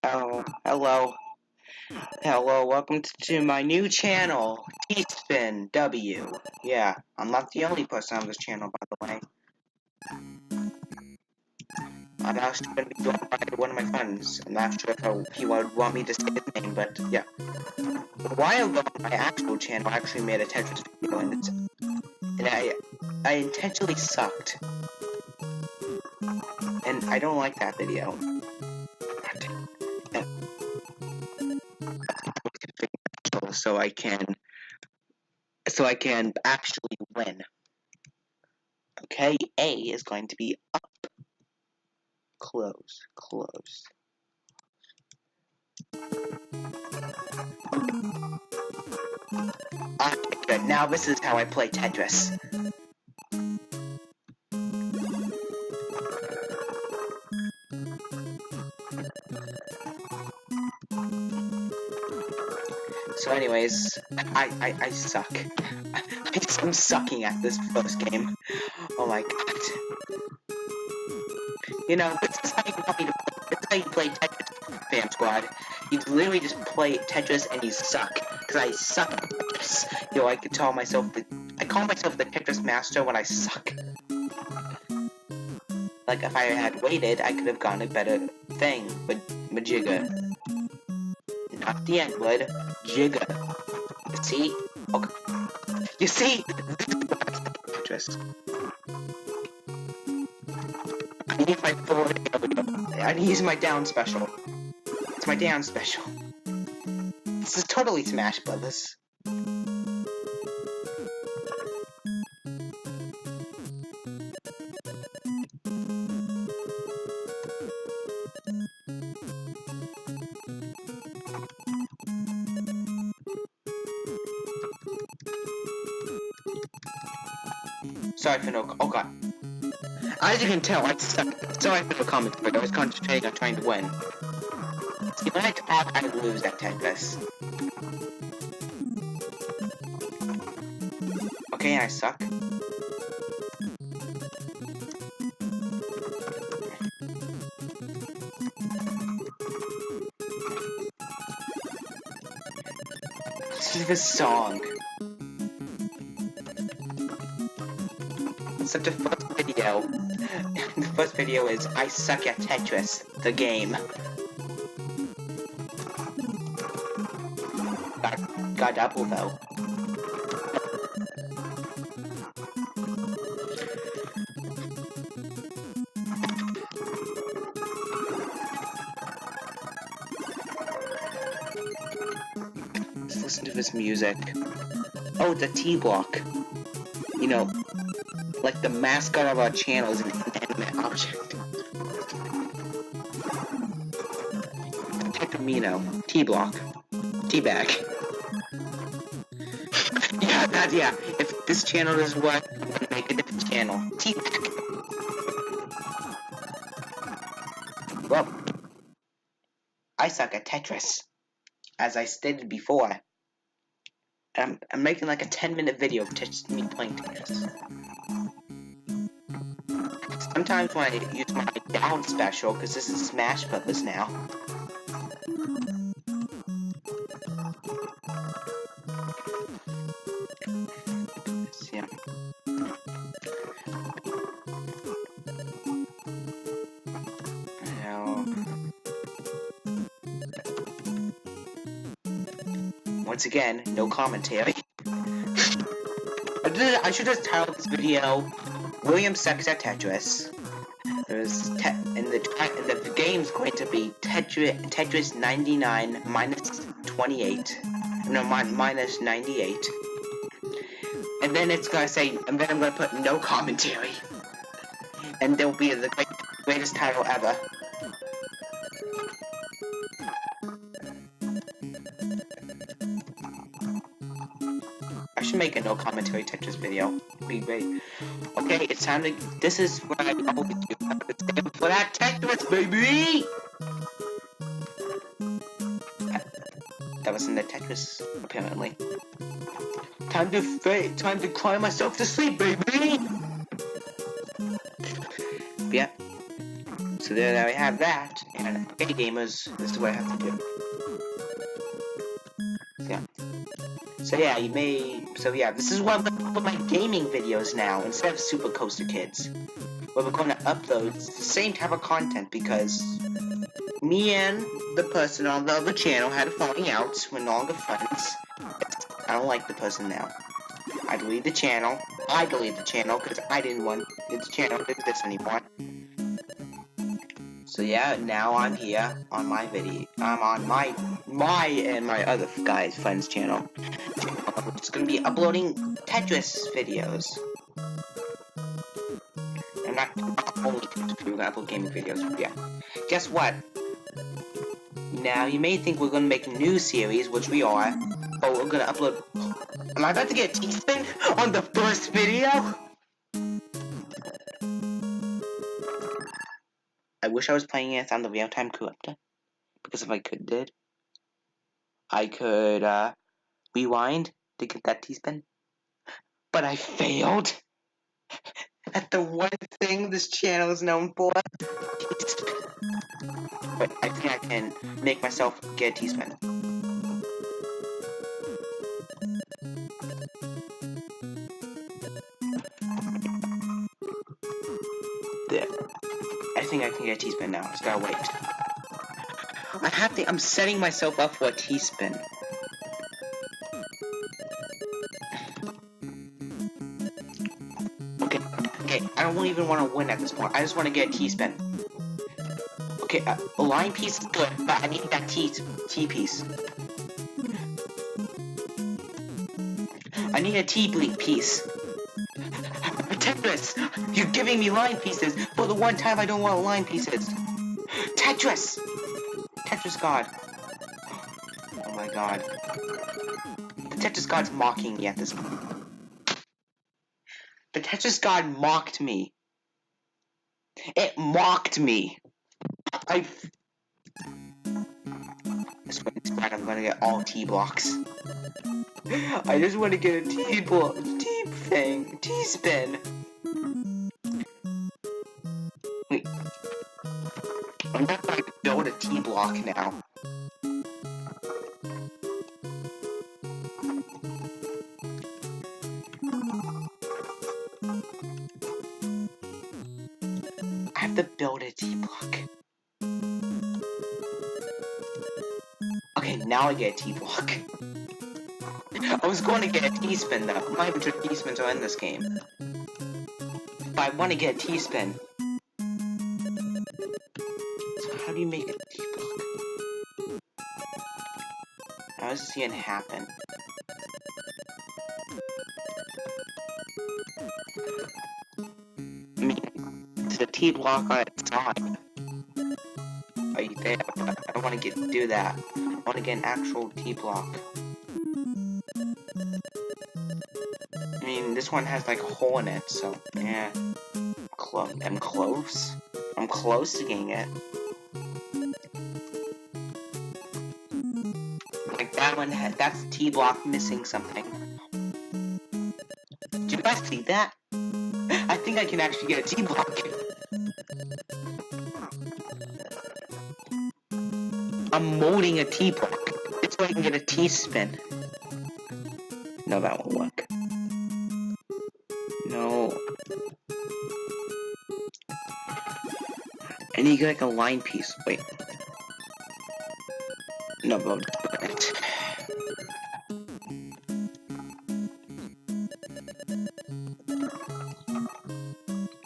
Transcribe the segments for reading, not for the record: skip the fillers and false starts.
Oh, hello. Hello, welcome to my new channel, Tetris-Spin W. Yeah, I'm not the only person on this channel, by the way. I'm actually going to be doing it with one of my friends. I'm not sure if he would want me to say his name, but yeah. A while ago, my actual channel actually made a Tetris video, and I intentionally sucked. And I don't like that video. So I can actually win. Okay, A is going to be up. Close. Okay, good. Now this is how I play Tetris. So anyways, I suck. I'm sucking at this first game. Oh my god. You know, this is how you play Tetris, Fam Squad. You literally just play Tetris and you suck. Because I suck at Tetris. You know, I call myself the Tetris master when I suck. Like, if I had waited, I could have gotten a better thing, but Majigga. Not the N-word, Jigga. You see? Okay. You see? Tetris. I need my forward. I need to use my down special. It's my down special. This is totally Smash Brothers. Sorry for no. Oh god. As you can tell, I suck. Sorry for the comments, but I was concentrating on trying to win. See, when I talk, I lose at Tetris. Okay, I suck. This is the song. So the first video. The first video is I suck at Tetris, the game. Got double though. Let's listen to this music. Oh, it's a T-block. You know, like the mascot of our channel is an inanimate object. Tecamino. T-block. T-bag. Yeah. If this channel doesn't work, I'm gonna make a different channel. T-bag. Well, I suck at Tetris. As I stated before. I'm making like a 10-minute video of just me playing Tetris. Sometimes when I use my down special, because this is Smash Brothers now. Yeah. Once again, no commentary. I should just title this video William sucks at Tetris. And the game's going to be Tetris 99 minus 28. No, minus 98. And then it's gonna say, and then I'm gonna put no commentary. And there'll be the greatest title ever. I should make a no commentary Tetris video. It'd be great. Okay, it's time to. This is what I always do. For that Tetris, baby! That was in the Tetris, apparently. Time to cry myself to sleep, baby! Yeah. So there we have that, and hey gamers, this is what I have to do. Yeah. So yeah, this is what I'm gonna put my gaming videos now, instead of Super Coaster Kids. Where we're gonna upload the same type of content, because me and the person on the other channel had a falling out, we're no longer friends. I don't like the person now. I deleted the channel, because I didn't want the channel to exist anymore. So yeah, now I'm here on my video. I'm on my and my other friend's channel. I'm just gonna be uploading Tetris videos. I'm not only Tetris, we're gonna upload gaming videos. Yeah. Guess what? Now you may think we're gonna make a new series, which we are, but we're gonna upload. Am I about to get a T-spin on the first video? I wish I was playing it on the real-time corruptor, because if I could rewind to get that T-spin, but I failed at the one thing this channel is known for. But I think I can make myself get a T-spin. There. I think I can get a T-spin now. Just gotta wait. I'm setting myself up for a T-spin. Okay, I don't even want to win at this point. I just want to get a T-spin. Okay, a line piece is good, but I need that T piece. I need a T piece. Tetris! You're giving me line pieces for the one time I don't want line pieces. Tetris! Tetris God. Oh my god. The Tetris God's mocking me at this point. The Tetris God mocked me. It mocked me. This way, I'm gonna get all T blocks. I just want to get a T-spin. Wait. I'm not going to build a T block now. I have to build a T block. Okay, now I get a T block. I was going to get a T-spin though. Not even sure T-spins are in this game. But I want to get a T-spin. So how do you make a T-block? How does this even happen? I mean, it's a T-block on its side. Are you there? I don't want to do that. I want to get an actual T-block. I mean, this one has like a hole in it, so yeah. I'm close. I'm close to getting it. Like that one that's the T-block missing something. Did you guys see that? I think I can actually get a T-block. I'm molding a T-block. It's so I can get a T-spin. No, that won't work. No. I need like a line piece. Wait. No, but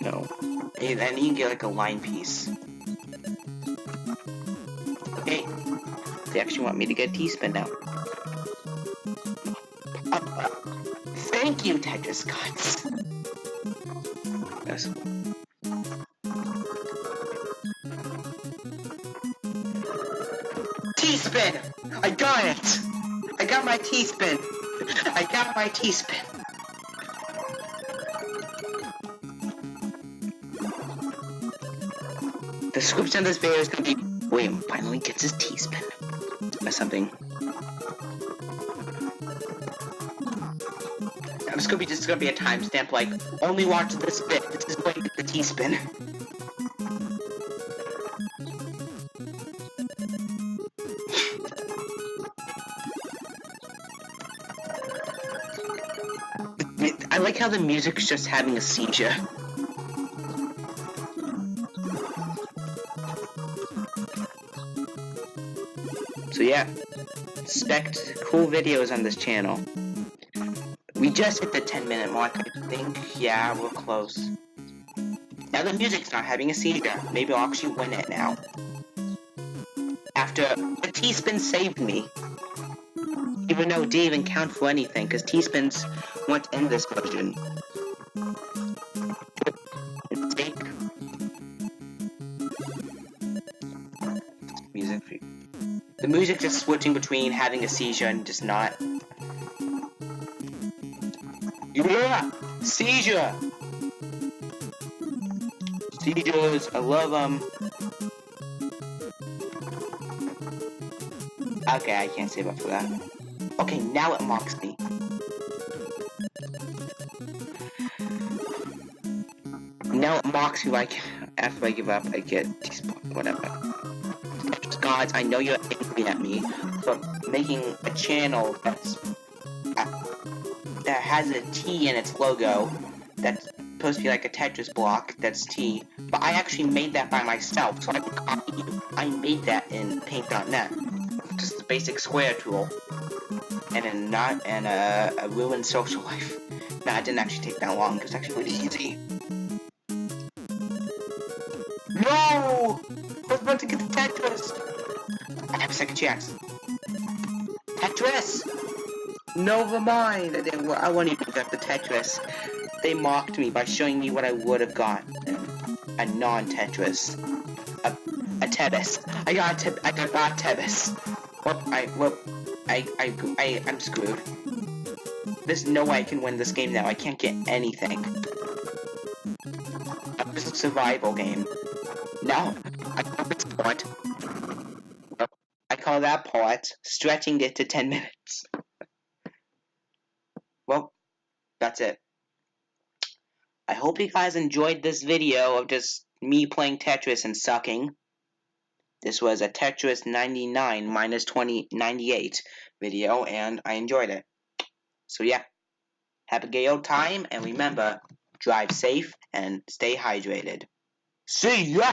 no. I need to get like a line piece. Okay. They actually want me to get a T-spin now. Thank you, Tetris Gods. Yes. T-spin! I got it! I got my T-spin! I got my T-spin! The description of this video is gonna be William finally gets his T-spin. Or something. This is gonna be a timestamp like only watch this bit. This is when you get the T-spin. like how the music's just having a seizure. So yeah, expect cool videos on this channel. We just hit the 10-minute mark, I think. Yeah, we're close. Now the music's not having a seizure. Maybe I'll actually win it now. After the T-Spin saved me. Even though it didn't even count for anything, because T-Spins weren't in this version. Mistake. Music. The music just switching between having a seizure and just not. Yeah! Seizure! Seizures, I love them. Okay, I can't save up for that. Okay, now it mocks me. Now it mocks me like after I give up, I get whatever. Gods, I know you're angry at me for making a channel that's that has a T in its logo that's supposed to be like a Tetris block that's T, but I actually made that by myself, so I can copy you. I made that in Paint.net. Just the basic square tool. And a ruined social life. Nah, it didn't actually take that long. It was actually pretty easy. No! I was about to get the Tetris! I have a second chance. Tetris! Never mind. I won't even get the Tetris. They mocked me by showing me what I would have gotten. A non-Tetris. A Tetris. I got Tetris. I'm screwed. There's no way I can win this game now. I can't get anything. This is a survival game. Now, I call this part. I call that part stretching it to 10 minutes. Well, that's it. I hope you guys enjoyed this video of just me playing Tetris and sucking. This was a Tetris 99 minus 98 video, and I enjoyed it. So yeah, have a gay old time, and remember, drive safe and stay hydrated. See ya!